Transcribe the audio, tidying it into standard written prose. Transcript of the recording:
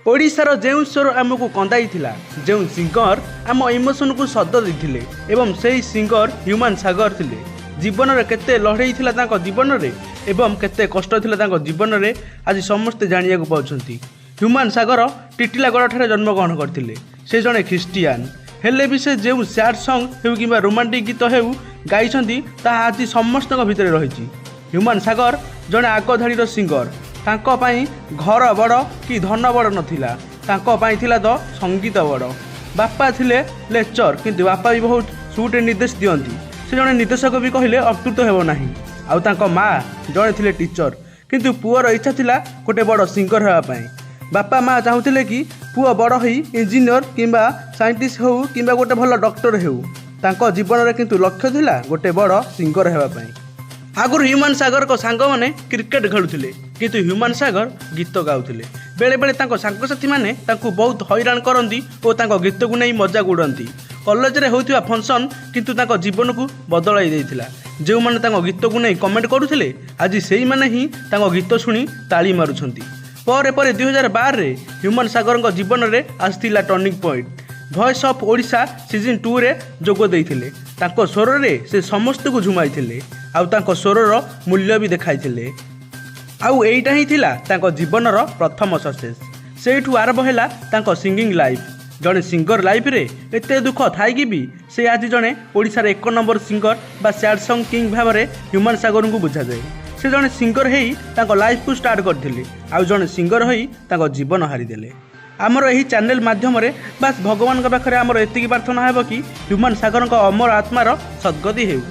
ओडिशार जो स्वर आमको कंदाई जो सिंगर आम इमोशन को शब्द देते एवं से ही सिंगर ह्यूमान सागर थिले। जीवन में केते लड़ई थिला जीवन में एवं केते कष्ट थिला जीवन में आज समस्ते जानिया पाउछंती। ह्यूमान सागर टिटिलागढ़ ठारे जन्मग्रहण करथिले। से जड़े ख्रीस्टियान हेले भी से जो सैड सॉन्ग हो कि रोमांटिक गीत हो गाई आज समस्त भितर रही। ह्यूमान सागर जड़े आग धाड़ीर सिंगर। तांको पाई घर बड़ कि धन बड़ नथिला, तांको पाई थिला तो संगीत बड़। बापा थिले लेक्चर किंतु बापा भी बहुत सुट निर्देश दियंती। से जड़े निर्देशक भी कहले अप्तुत हेबो नाही। आउ तांको माँ जड़े थिले टीचर किंतु पुअर इच्छा थिला गोटे बड़ सिंगर हेबा पाई। बापा माँ चाहूले कि पुआ बड़ होई इंजीनियर किंबा साइंटिस्ट हो किंबा गोटे भल डॉक्टर हो। तांको जीवन में किंतु लक्ष्य थिला गोटे बड़ सिंगर हेबा पाई। आगुरी ह्यूमान सागर को सांग मैंने क्रिकेट खेलुले किंतु ह्यूमान सागर गीत गाउले। बेले बेले सांगसाथी मैंने बहुत हैरान करती और गीत को नहीं मजाक उड़ती। कॉलेज रे होइथिबा फंक्शन किंतु जीवन को बदलाई देइथिला। जो मैंने गीत को नहीं कमेंट करुले आज से मैंने ही गीत शुणी ताली मारुछंती। पर 2012 रे ह्यूमान सागर जीवन में आसला turning point. Voice of Odisha season 2 रे जोग देइथिले। तांको स्वर रे से समस्त को झुमाइथिले आउ तांको स्वरर मूल्य भी देखाइथिले। आउ एइटा ही थिला तांको जीवनर प्रथम सक्सेस। सेठू आरंभ हैला तांको सिंगिंग लाइफ। जड़े सिंगर लाइफ रे एते दुख थाइकी भी से आज जड़े ओडिशार 1 नंबर सिंगर बा सैड सॉन्ग किंग भाव में ह्यूमान सागर को बुझा जाए। से जड़े सिंगर हेई तांको लाइफ को स्टार्ट करथिले आउ जड़े सिंगर होई तांको जीवन हारिदेले। आमर यही चैनल माध्यम बस भगवान पाखे आमर एतिकी प्रार्थना है कि ह्यूमान सागर अमर आत्मार सद्गति हेउ।